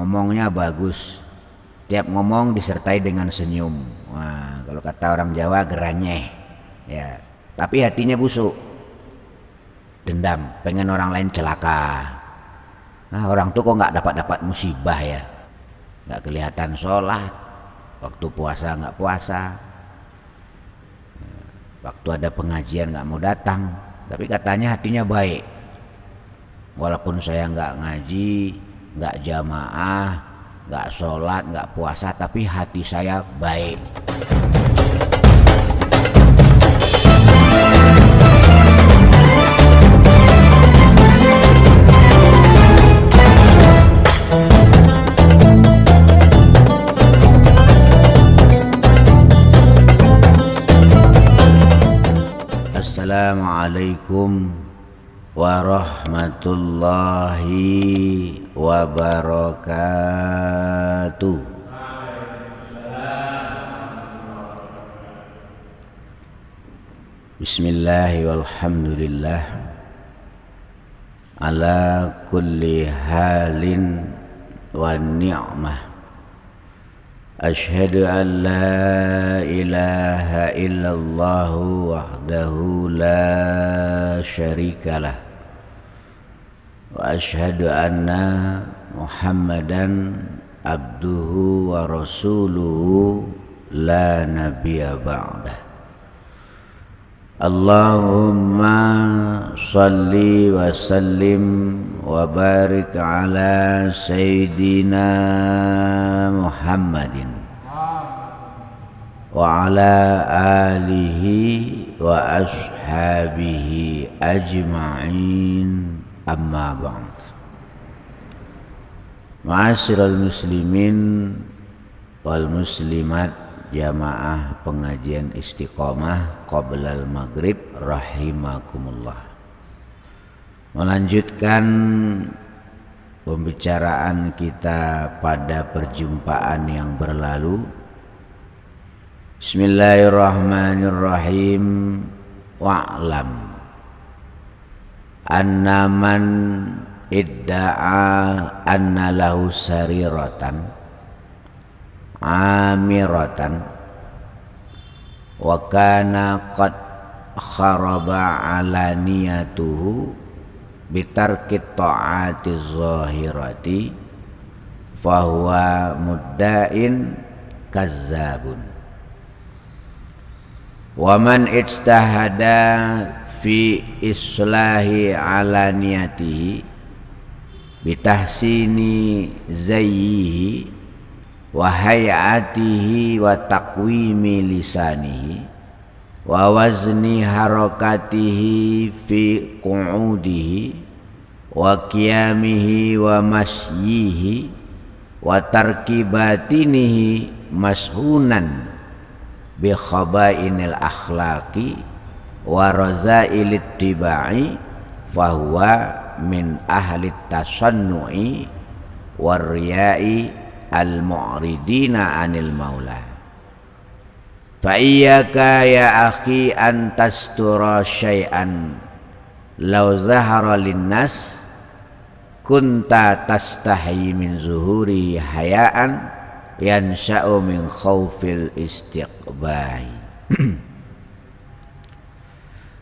ngomongnya bagus, tiap ngomong disertai dengan senyum. Wah, kalau kata orang Jawa geranyeh, ya. Tapi hatinya busuk, dendam, pengen orang lain celaka. Nah, orang tuh kok nggak dapat musibah ya, nggak kelihatan sholat, waktu puasa nggak puasa, waktu ada pengajian nggak mau datang, tapi katanya hatinya baik. Walaupun saya nggak ngaji, nggak jamaah, nggak sholat, nggak puasa, tapi hati saya baik. Assalamualaikum warahmatullahi wabarakatuh. Bismillahi walhamdulillah ala kulli halin wa ni'mah. Ashhadu an la ilaha illallah wahdahu la syarikalah wa ashhadu anna Muhammadan abduhu wa rasuluhu la nabiyya ba'dah. Allahumma salli wa sallim wa barik ala sayyidina Muhammadin wa ala alihi wa ashabihi ajma'in, amma ba'd. Ma'asyiral muslimin wal muslimat, jamaah pengajian istiqomah qoblal maghrib rahimakumullah. Melanjutkan pembicaraan kita pada perjumpaan yang berlalu. Bismillahirrahmanirrahim. Wa'lam anna man idda'a anna lahu sariratan amiratan wa kana qad kharaba alaniyatuhu bitarki ta'ati zahirati fahuwa mudda'in kazzabun. Wa man ijtahada fi islahi alaniyatihi bitahsini zayyihi wa hayatihi wa taqwimi lisanihi wa wazni harakatihi fi qu'udihi wa qiyamihi wa masyihi wa tarki batinihi mashunan bi khabainil akhlaqi wa razailit tibai fahuwa min ahli tasannu'i war riya'i al-mu'ridina anil maula. Fa iyyaka ya akhi an tastura syai'an law zahara linnas kunta tastahi min zuhuri hayaan yansha'u min khawfil istiqbai.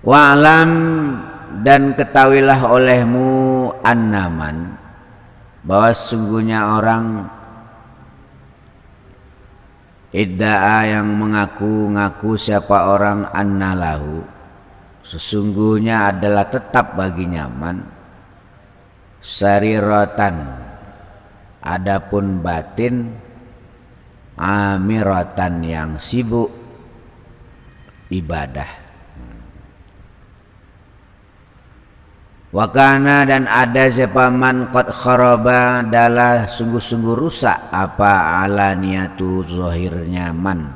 Wa'lam, dan ketahuilah olehmu, annaman, bahwa sesungguhnya orang idda'a yang mengaku-ngaku, siapa orang, annalahu, sesungguhnya adalah tetap baginya man, sariratan, adapun batin, amiratan yang sibuk ibadah. Wakana, dan ada siapa man qad kharaba, adalah sungguh-sungguh rusak apa alaniyatu zahirnya man,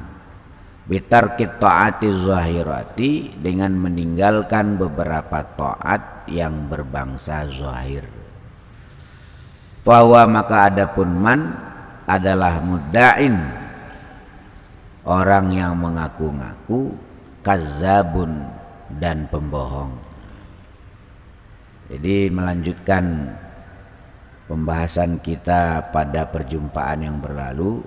bitarki ta'ati zahirati, dengan meninggalkan beberapa taat yang berbangsa zahir. Bahwa maka adapun man adalah mudda'in, orang yang mengaku-ngaku, kazzabun, dan pembohong. Jadi melanjutkan pembahasan kita pada perjumpaan yang berlalu,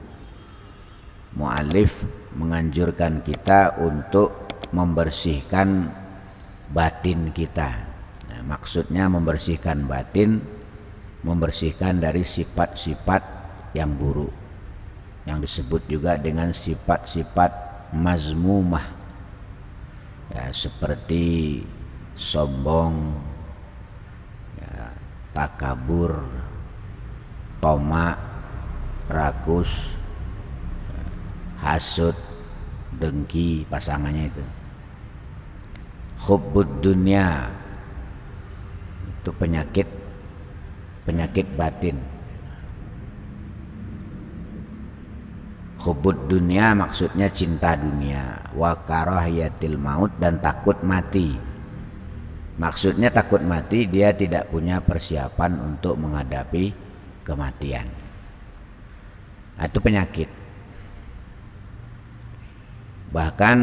mu'allif menganjurkan kita untuk membersihkan batin kita. Nah, maksudnya membersihkan batin, membersihkan dari sifat-sifat yang buruk, yang disebut juga dengan sifat-sifat mazmumah, ya, seperti sombong, ya, takabur, tomak, rakus, hasud, dengki, pasangannya itu. Hubbud dunya itu penyakit batin. Hubbud dunya maksudnya cinta dunia, wa karahiyatil maut, dan takut mati. Maksudnya takut mati, dia tidak punya persiapan untuk menghadapi kematian. Itu penyakit. Bahkan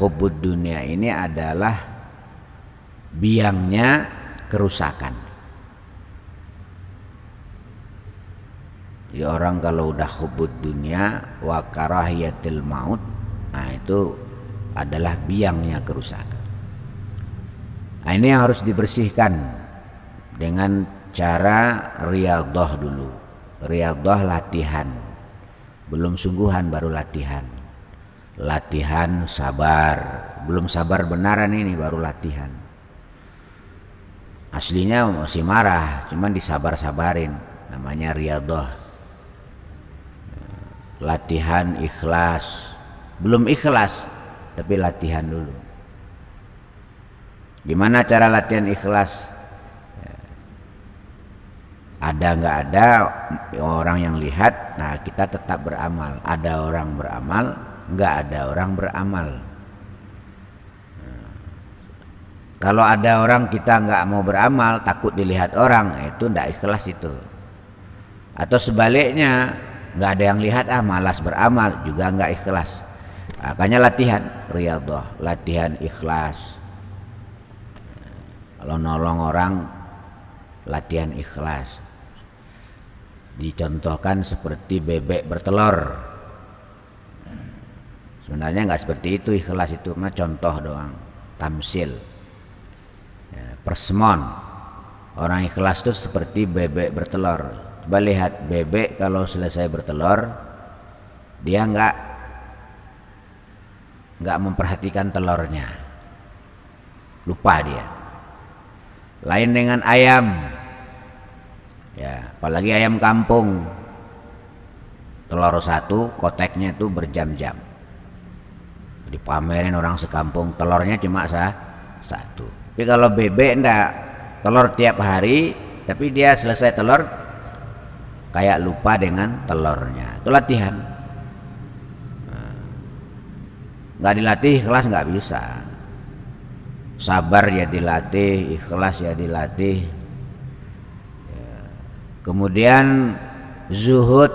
hubbud dunia ini adalah biangnya kerusakan. Jadi orang kalau udah hubbud dunia wa karahiyatil maut, nah itu adalah biangnya kerusakan. Nah, ini yang harus dibersihkan dengan cara riyadhah dulu. Riyadhah latihan, belum sungguhan baru latihan. Latihan sabar, belum sabar benaran ini baru latihan. Aslinya masih marah, cuman disabar-sabarin, namanya riyadhah. Latihan ikhlas, belum ikhlas tapi latihan dulu. Gimana cara latihan ikhlas? Ada nggak ada orang yang lihat, nah kita tetap beramal. Ada orang beramal, nggak ada orang beramal. Kalau ada orang kita nggak mau beramal, takut dilihat orang, itu nggak ikhlas itu. Atau sebaliknya, nggak ada yang lihat, malas beramal, juga nggak ikhlas. Makanya latihan riyadhah, latihan ikhlas. Kalau nolong orang, latihan ikhlas. Dicontohkan seperti bebek bertelur. Sebenarnya nggak seperti itu ikhlas itu, mah contoh doang, tamsil. Persemon, orang ikhlas itu seperti bebek bertelur. Coba lihat bebek kalau selesai bertelur, dia nggak memperhatikan telurnya, lupa dia. Lain dengan ayam, ya apalagi ayam kampung, telur satu koteknya itu berjam-jam, dipamerin orang sekampung, telurnya cuma satu. Tapi kalau bebek enggak, telur tiap hari, tapi dia selesai telur kayak lupa dengan telurnya. Itu latihan. Nggak dilatih ikhlas nggak bisa. Sabar ya dilatih, ikhlas ya dilatih. Kemudian zuhud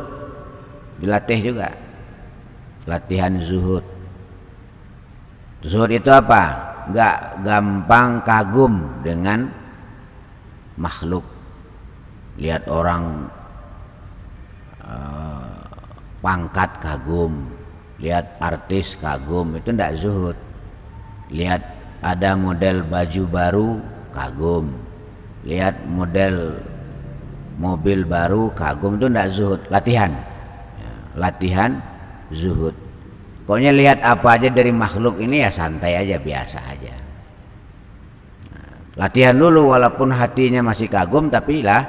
dilatih juga. Latihan zuhud. Zuhud itu apa? Nggak gampang kagum dengan makhluk. Lihat orang pangkat kagum, lihat artis kagum, itu ndak zuhud. Lihat ada model baju baru kagum, lihat model mobil baru kagum, itu ndak zuhud. Latihan, latihan zuhud. Pokoknya lihat apa aja dari makhluk ini ya santai aja, biasa aja. Latihan dulu walaupun hatinya masih kagum, tapi lah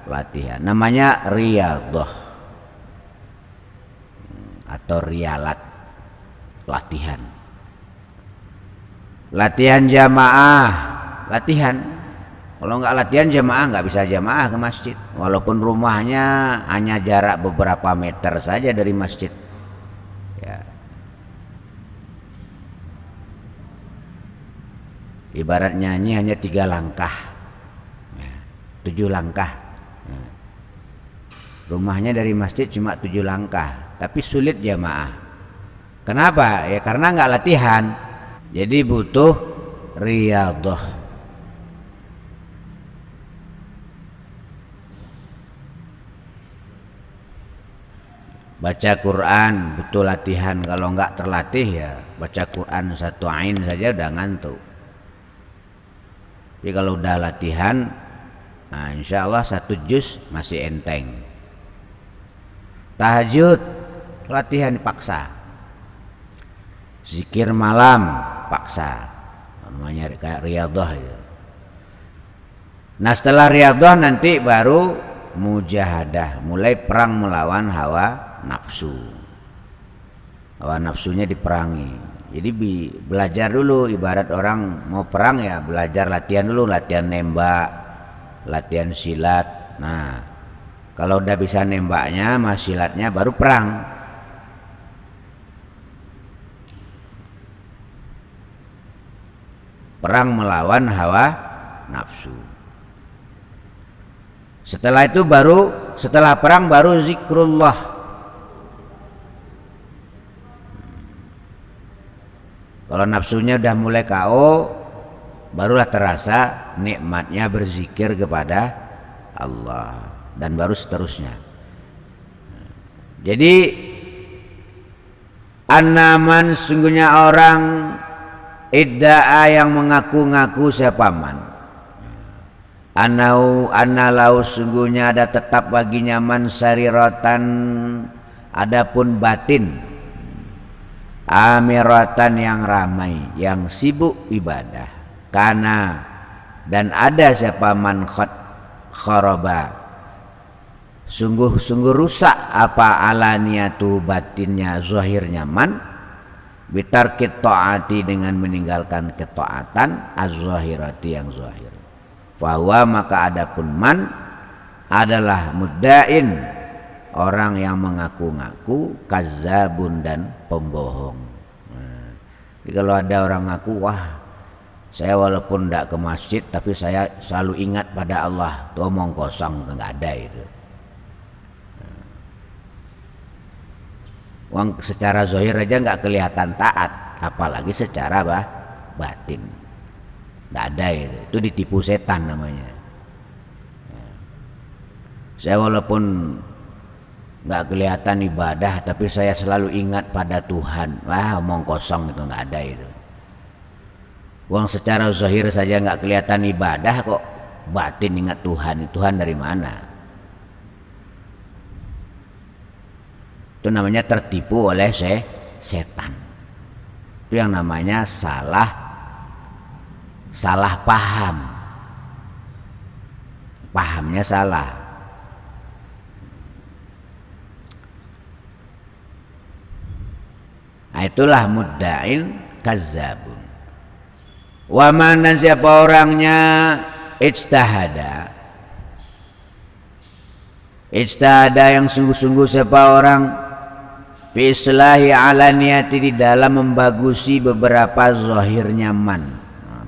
latihan. Namanya riyadhah atau rialat, latihan. Latihan jamaah, latihan. Kalau nggak latihan jamaah, nggak bisa jamaah ke masjid. Walaupun rumahnya hanya jarak beberapa meter saja dari masjid. Ya. Ibarat nyanyi hanya 3 langkah, 7 langkah. Rumahnya dari masjid cuma 7 langkah, tapi sulit jamaah. Kenapa? Ya karena nggak latihan. Jadi butuh riyadhah. Baca Quran betul latihan, kalau enggak terlatih ya baca Quran satu ain saja udah ngantuk. Jadi kalau udah latihan, nah insya Allah satu juz masih enteng. Tahajud latihan dipaksa, zikir malam paksa, namanya kayak riyadhah itu. Nah setelah riyadhah nanti baru mujahadah, mulai perang melawan hawa nafsu. Hawa nafsunya diperangi. Jadi belajar dulu, ibarat orang mau perang ya belajar latihan dulu, latihan nembak, latihan silat. Nah kalau udah bisa nembaknya mas silatnya baru perang. Perang melawan hawa nafsu. Setelah itu baru, setelah perang baru zikrullah. Kalau nafsunya udah mulai KO, barulah terasa nikmatnya berzikir kepada Allah, dan baru seterusnya. Jadi anaman sungguhnya orang idda'a yang mengaku-ngaku siapa man, analau sungguhnya ada tetap baginya man sariratan adapun batin, amiratan yang ramai, yang sibuk ibadah. Karena dan ada siapa man kharaba, sungguh-sungguh rusak apa alaniyatu batinnya, zahirnya man, bitarkit ta'ati dengan meninggalkan ketaatan, az-zahirati yang zahir. Bahwa maka adapun man adalah muddain, orang yang mengaku-ngaku, kazabun dan pembohong. Nah, jadi kalau ada orang ngaku, wah saya walaupun tidak ke masjid tapi saya selalu ingat pada Allah, itu omong kosong, nggak ada itu. Wong secara zahir aja nggak kelihatan taat, apalagi secara batin. Nggak ada itu ditipu setan namanya. Saya walaupun nggak kelihatan ibadah tapi saya selalu ingat pada Tuhan, wah omong kosong, itu nggak ada itu. Wong secara zahir saja nggak kelihatan ibadah kok batin ingat Tuhan. Tuhan dari mana? Itu namanya tertipu oleh setan. Itu yang namanya salah paham. Pahamnya salah. Nah, itulah mudda'in kazzabun. Wa man, dan siapa orangnya ijtahada yang sungguh-sungguh, siapa orang fi islahi alaniyati, di dalam membagusi beberapa zahirnya man,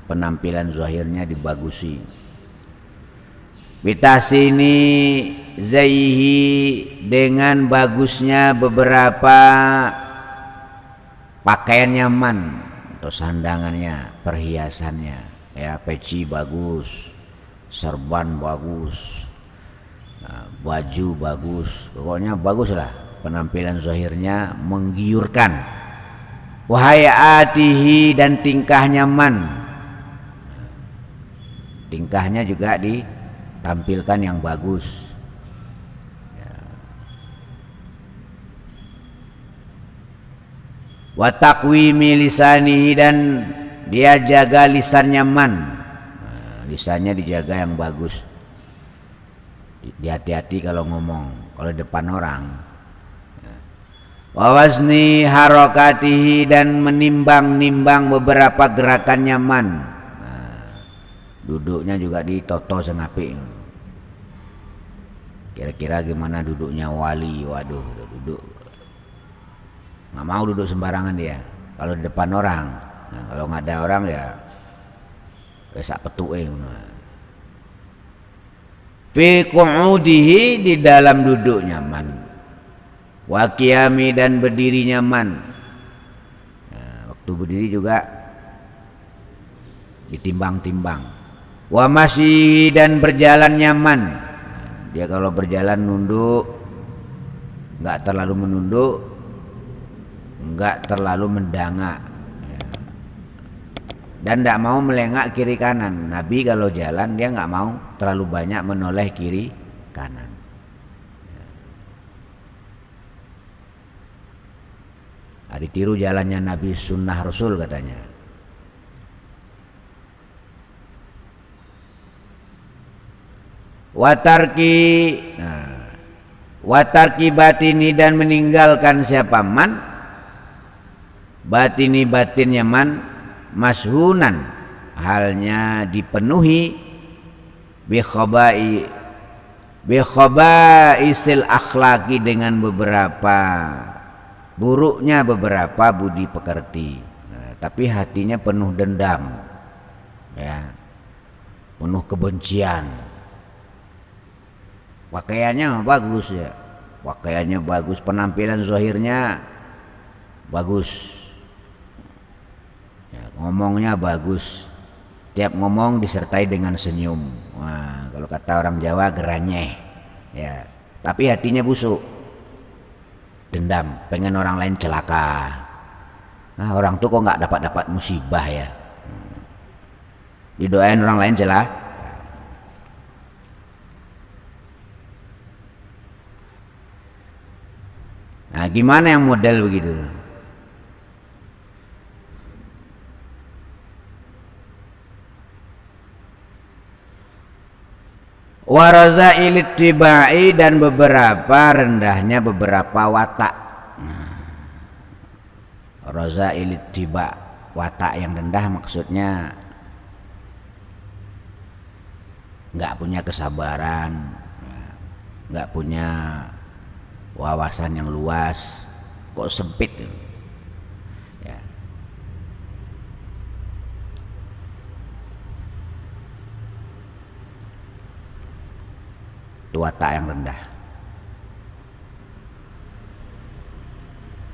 penampilan zahirnya dibagusi, bitasini zaihi, dengan bagusnya beberapa pakaiannya man, atau sandangannya, perhiasannya, ya peci bagus, serban bagus, nah, baju bagus, pokoknya baguslah penampilan zahirnya, menggiurkan. Wahayatihi, dan tingkahnya man, tingkahnya juga ditampilkan yang bagus. Wa taqwimi lisanihi, dan dia jaga lisannya man, nah, lisannya dijaga yang bagus, hati-hati kalau ngomong, kalau depan orang. Wa wazni harakatihi, dan menimbang-nimbang beberapa gerakannya man, nah, duduknya juga ditoto sengapi, kira-kira gimana duduknya wali. Waduh, duduk nggak mau duduk sembarangan dia kalau di depan orang. Nah, kalau nggak ada orang ya besak petuke. Fi qu'udihi, di dalam duduknya man, wa qiyami, dan berdirinya man. Nah, waktu berdiri juga ditimbang-timbang. Wa masyi, dan berjalannya man. Nah, dia kalau berjalan nunduk, nggak terlalu menunduk, nggak terlalu mendangak, dan tidak mau melengak kiri kanan. Nabi kalau jalan dia nggak mau terlalu banyak menoleh kiri kanan. Ditiru jalannya Nabi, sunnah Rasul katanya. Watarki batini, dan meninggalkan siapa man batini, batinnya man, mashunan, halnya dipenuhi bikhobaisil akhlaki, dengan beberapa buruknya beberapa budi pekerti. Tapi hatinya penuh dendam, ya, penuh kebencian. Pakaiannya bagus, ya, pakaiannya bagus, penampilan zahirnya bagus, ya, ngomongnya bagus, tiap ngomong disertai dengan senyum. Wah, kalau kata orang Jawa geranyeh, ya, tapi hatinya busuk, dendam, pengen orang lain celaka. Orang tuh kok nggak dapat musibah ya, didoain orang lain celaka. Nah, gimana yang model begitu? Warazailit tibai, dan beberapa rendahnya beberapa watak. Razailit tiba, watak yang rendah maksudnya nggak punya kesabaran, nggak punya wawasan yang luas, kok sempit, ya. Itu watak yang rendah.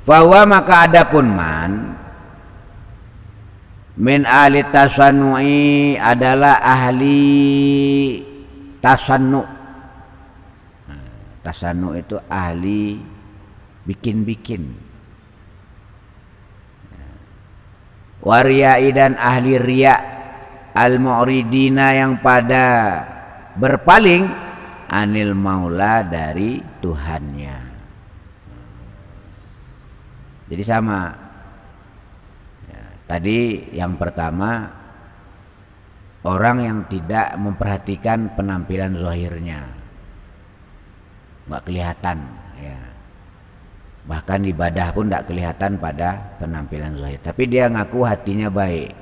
Bahwa maka adapun man min ahli tasannu'i, adalah ahli tasannu'. Tasannu' itu ahli bikin-bikin. Wariyai, dan ahli riya, al-mu'ridina, yang pada berpaling anil maula, dari Tuhannya. Jadi sama, ya, tadi yang pertama orang yang tidak memperhatikan penampilan zahirnya, nggak kelihatan, ya, bahkan ibadah pun nggak kelihatan pada penampilan zahir, tapi dia ngaku hatinya baik,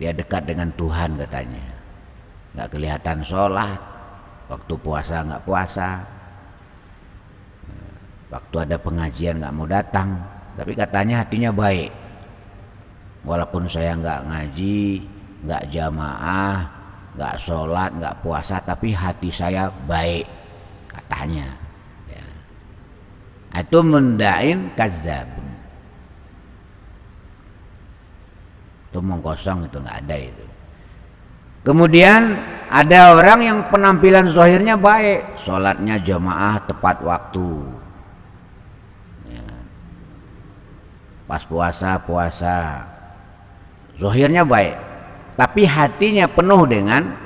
dia dekat dengan Tuhan katanya, nggak kelihatan sholat, waktu puasa nggak puasa, waktu ada pengajian nggak mau datang, tapi katanya hatinya baik. Walaupun saya nggak ngaji, nggak jamaah, nggak sholat, nggak puasa, tapi hati saya baik katanya, ya. Itu mendain kazab, itu omong kosong, itu nggak ada itu. Kemudian ada orang yang penampilan zahirnya baik, sholatnya jamaah tepat waktu, ya. Pas puasa zahirnya baik, tapi hatinya penuh dengan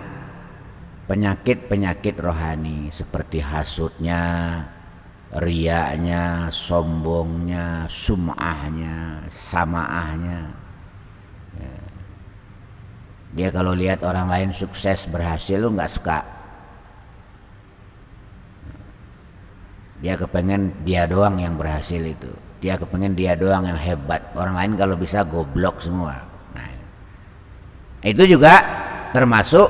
penyakit-penyakit rohani, seperti hasutnya, riyanya, sombongnya, sum'ahnya, samaahnya, ya. Dia kalau lihat orang lain sukses, berhasil, lu nggak suka, dia kepengen dia doang yang berhasil itu, dia kepengen dia doang yang hebat, orang lain kalau bisa goblok semua. Itu juga termasuk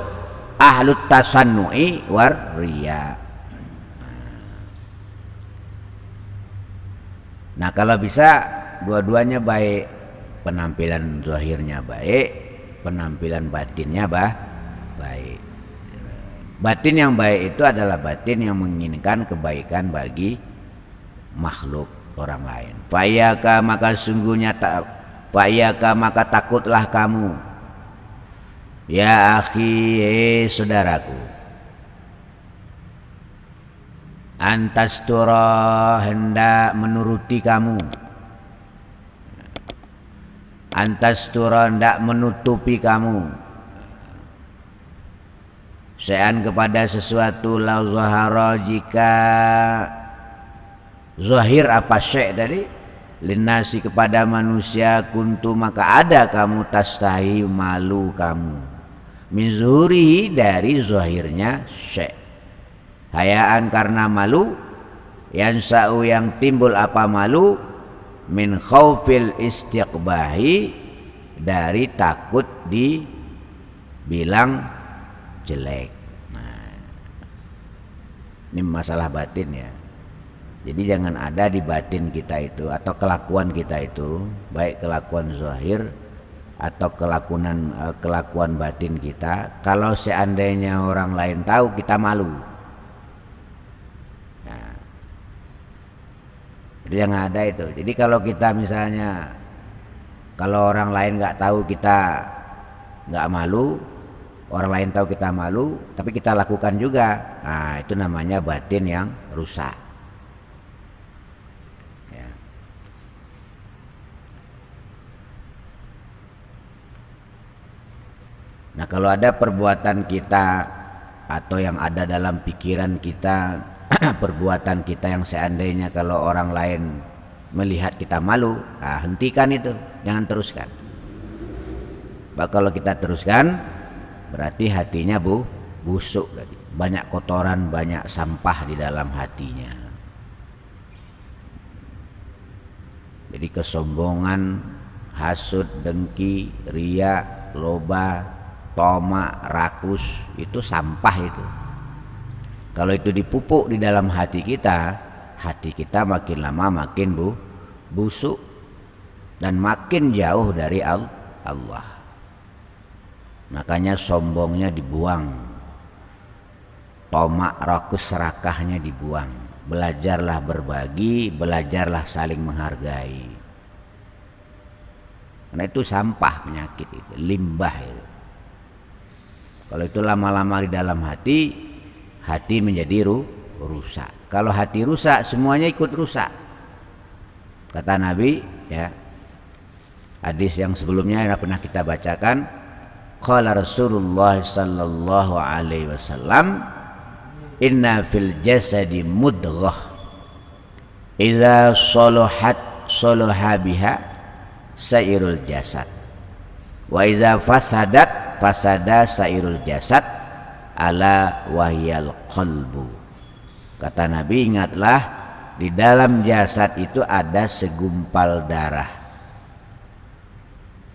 ahlut tasannu'i war riya. Nah, kalau bisa dua-duanya baik, penampilan zahirnya baik, penampilan batinnya baik. Batin yang baik itu adalah batin yang menginginkan kebaikan bagi makhluk orang lain. Fa'iyaka, maka sungguhnya fa'iyaka, maka takutlah kamu, ya akhi, saudaraku, Antastura, hendak menuruti kamu. Antastura, hendak menutupi kamu. Syai'an kepada sesuatu, lau zahara, jika zahir apa syai' tadi, linnasi kepada manusia, kuntu maka ada kamu, tastahi malu kamu, min zuhurihi dari zahirnya syai'. Hayaan karena malu, yansa'u yang timbul apa malu, min khaufil istiqbahi dari takut dibilang jelek. Nah, ini masalah batin ya. Jadi jangan ada di batin kita itu atau kelakuan kita itu, baik kelakuan zahir atau kelakuan batin kita, kalau seandainya orang lain tahu kita malu. Nah, jadi jangan ada itu. Jadi kalau kita misalnya kalau orang lain nggak tahu kita nggak malu, orang lain tahu kita malu, tapi kita lakukan juga. Nah, itu namanya batin yang rusak. Ya. Nah, kalau ada perbuatan kita atau yang ada dalam pikiran kita, perbuatan kita yang seandainya kalau orang lain melihat kita malu, hentikan itu, jangan teruskan. Bah, kalau kita teruskan, berarti hatinya busuk tadi. Banyak kotoran, banyak sampah di dalam hatinya. Jadi kesombongan, hasud, dengki, riya, loba, toma, rakus, itu sampah itu. Kalau itu dipupuk di dalam hati kita makin lama makin busuk dan makin jauh dari Allah. Makanya sombongnya dibuang, tomak, rakus, serakahnya dibuang. Belajarlah berbagi, belajarlah saling menghargai. Karena itu sampah penyakit itu, limbah itu. Kalau itu lama-lama di dalam hati menjadi rusak. Kalau hati rusak, semuanya ikut rusak. Kata Nabi, ya, hadis yang sebelumnya yang pernah kita bacakan. Qala Rasulullah sallallahu alaihi wasallam, inna fil jasadi mudghah idza salahat salaha biha sairul jasad wa idza fasadat fasada sairul jasad ala wahyal qalbu. Kata Nabi, ingatlah di dalam jasad itu ada segumpal darah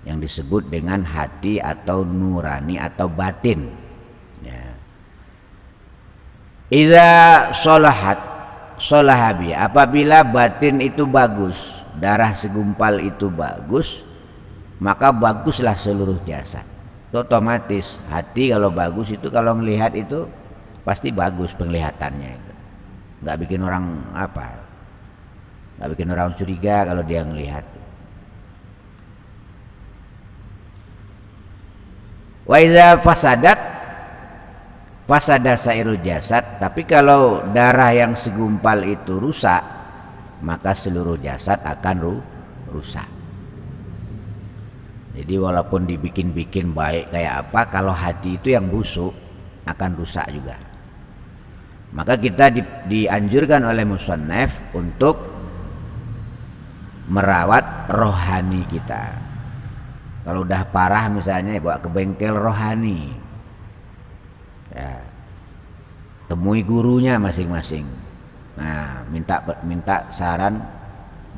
yang disebut dengan hati atau nurani atau batin. Ya. Idza sholahat sholahabi, apabila batin itu bagus, darah segumpal itu bagus, maka baguslah seluruh jasad. Itu otomatis hati kalau bagus itu, kalau melihat itu pasti bagus penglihatannya itu. Nggak bikin orang nggak bikin orang curiga kalau dia melihat. Wa iza fasadat fasada sairul jasad, tapi kalau darah yang segumpal itu rusak, maka seluruh jasad akan rusak. Jadi walaupun dibikin-bikin baik kayak apa, kalau hati itu yang busuk akan rusak juga. Maka kita dianjurkan oleh musannaf untuk merawat rohani kita. Kalau udah parah misalnya, bawa ke bengkel rohani, ya, temui gurunya masing-masing. Nah, minta saran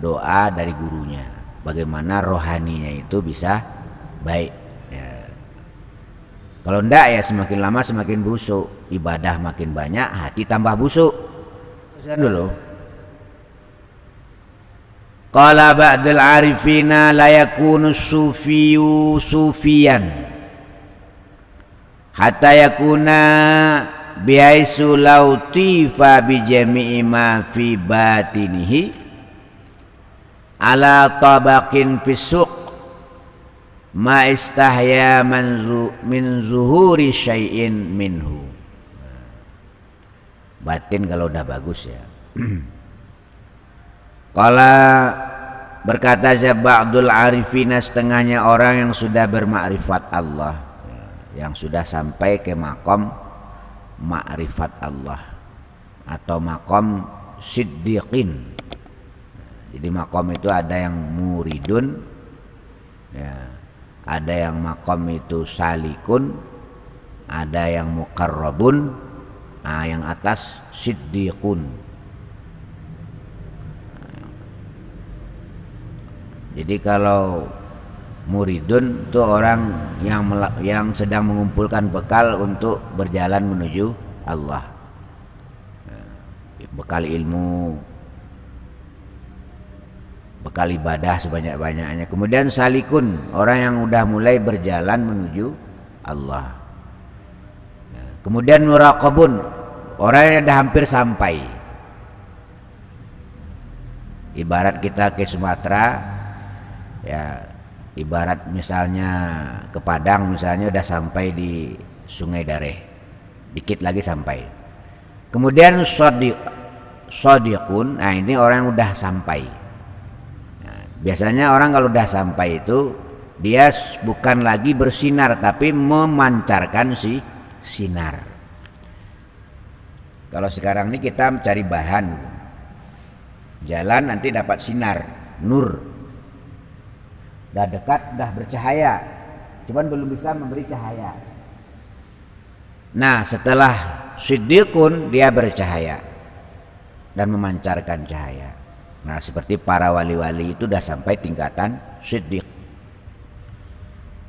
doa dari gurunya, bagaimana rohaninya itu bisa baik. Ya. Kalau enggak ya semakin lama semakin busuk, ibadah makin banyak, hati tambah busuk. Teruskan dulu. Qala ba'dul arifina la yakunu sufiyu sufiyan hatta yakuna bihaisu law tifa bi jami'i ma fi batinihi ala tabaqin fisuq ma istahya min zuhuri syai'in minhu. batin kalau udah bagus ya. Qala berkata ba'dul arifina, setengahnya orang yang sudah bermakrifat Allah, yang sudah sampai ke makom makrifat Allah atau makom siddiqin. Jadi makom itu ada yang muridun ya, ada yang makom itu salikun, ada yang muqarrabun, yang atas siddiqun. Jadi kalau muridun itu orang yang sedang mengumpulkan bekal untuk berjalan menuju Allah, bekal ilmu, bekal ibadah sebanyak-banyaknya. Kemudian salikun, orang yang udah mulai berjalan menuju Allah. Kemudian muraqabun, orang yang udah hampir sampai. Ibarat kita ke Sumatera ya, ibarat misalnya ke Padang misalnya udah sampai di Sungai Dareh, dikit lagi sampai. Kemudian shadiqun, nah ini orang yang udah sampai. Nah, biasanya orang kalau udah sampai itu dia bukan lagi bersinar tapi memancarkan si sinar. Kalau sekarang ini kita mencari bahan, jalan nanti dapat sinar, nur. Dah dekat, dah bercahaya, cuman belum bisa memberi cahaya. Nah setelah siddiqun, dia bercahaya dan memancarkan cahaya. Nah seperti para wali-wali itu dah sampai tingkatan siddiq.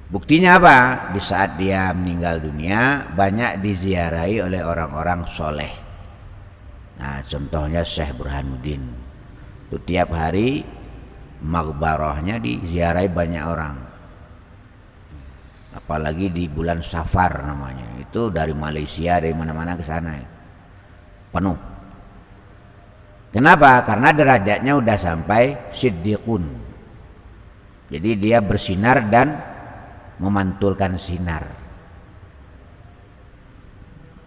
Buktinya apa? Di saat dia meninggal dunia banyak diziarahi oleh orang-orang soleh. Nah contohnya Syekh Burhanuddin itu tiap hari makbarahnya diziarahi banyak orang, apalagi di bulan Safar namanya, itu dari Malaysia dari mana-mana ke sana penuh. Kenapa? Karena derajatnya udah sampai siddiqun, jadi dia bersinar dan memantulkan sinar.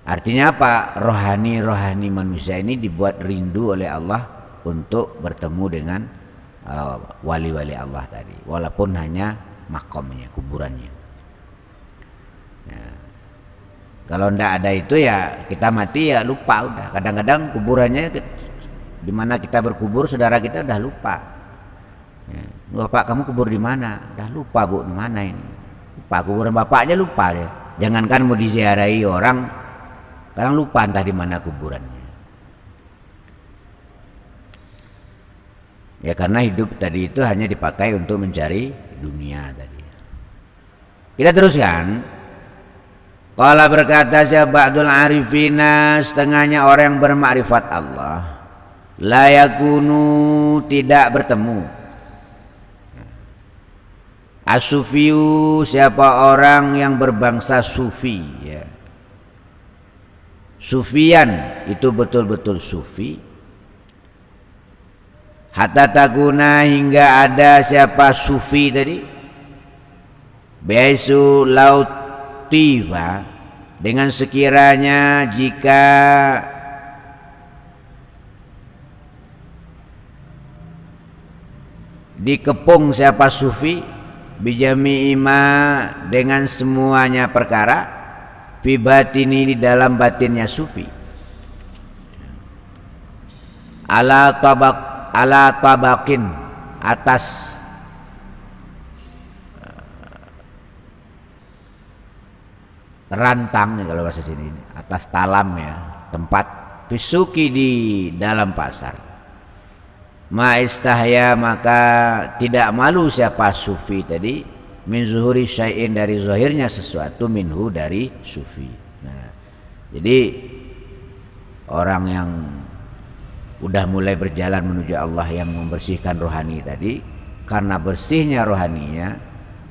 Artinya apa? Rohani manusia ini dibuat rindu oleh Allah untuk bertemu dengan wali-wali Allah tadi, walaupun hanya makomnya, kuburannya. Ya. Kalau ndak ada itu ya kita mati ya lupa udah. Kadang-kadang kuburannya di mana kita berkubur, saudara kita udah lupa. Ya. Bapak kamu kubur di mana? Udah lupa bu, di mana ini? Lupa, kuburan bapaknya lupa deh. Jangankan mau diziarahi orang, kadang lupa entah di mana kuburannya. Ya karena hidup tadi itu hanya dipakai untuk mencari dunia tadi. Kita teruskan. Qala berkata ba'dul arifina, setengahnya orang yang bermakrifat Allah, la yakunu, tidak bertemu. As-sufiyu, siapa orang yang berbangsa sufi ya. Sufian itu betul-betul sufi. Hatta takuna, hingga ada siapa sufi tadi, biaisu lautifa, dengan sekiranya jika dikepung siapa sufi, bijami ima, dengan semuanya perkara, fi batini, di dalam batinnya sufi, ala tabakin, atas rantang kalau bahasa sini, atas talam ya, tempat fisuki, di dalam pasar. Ma'istahya, maka tidak malu siapa sufi tadi, min zuhuri syai'in, dari zahirnya sesuatu, minhu, dari sufi. Nah, jadi orang yang udah mulai berjalan menuju Allah, yang membersihkan rohani tadi, karena bersihnya rohaninya,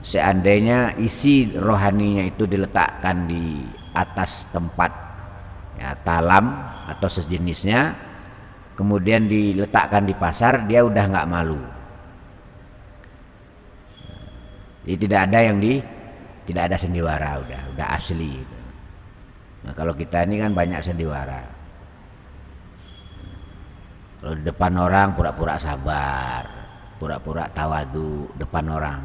seandainya isi rohaninya itu diletakkan di atas tempat ya, talam atau sejenisnya, kemudian diletakkan di pasar, dia udah nggak malu. Jadi tidak ada sandiwara, udah asli. Nah kalau kita ini kan banyak sandiwara. Kalau di depan orang pura-pura sabar, pura-pura tawadu depan orang,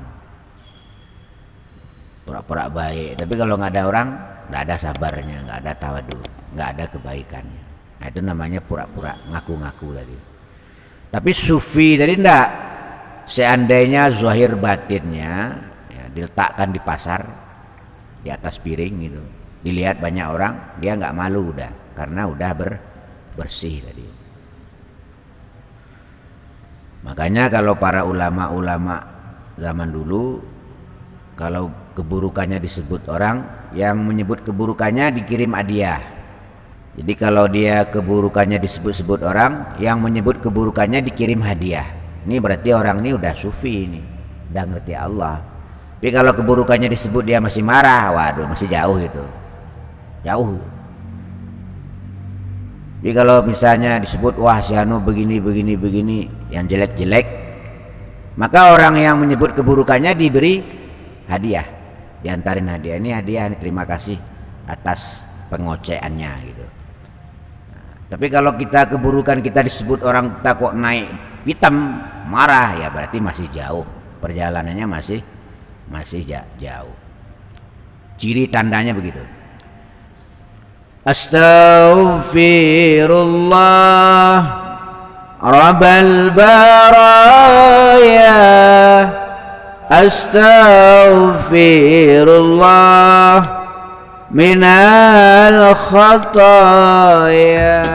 pura-pura baik. Tapi kalau nggak ada orang, nggak ada sabarnya, nggak ada tawadu, nggak ada kebaikannya. Nah, itu namanya pura-pura ngaku-ngaku tadi. Tapi sufi tadi enggak. Seandainya zahir batinnya ya, diletakkan di pasar di atas piring gitu, dilihat banyak orang, dia nggak malu udah, karena udah bersih tadi. Makanya kalau para ulama-ulama zaman dulu, kalau keburukannya disebut orang, yang menyebut keburukannya dikirim hadiah. Jadi kalau dia keburukannya disebut-sebut orang, yang menyebut keburukannya dikirim hadiah. Ini berarti orang ini udah sufi, ini udah ngerti Allah. Tapi kalau keburukannya disebut dia masih marah, waduh masih jauh itu, jauh. Jadi kalau misalnya disebut wah si anu begini yang jelek-jelek, maka orang yang menyebut keburukannya diberi hadiah, diantarin hadiah. Ini hadiah, ini terima kasih atas pengoceannya gitu. Nah, tapi kalau kita keburukan kita disebut orang, kita kok naik hitam marah, ya berarti masih jauh, perjalanannya masih jauh. Ciri tandanya begitu. Astaghfirullah Rabbal baraya, astaghfirullah minal khataya.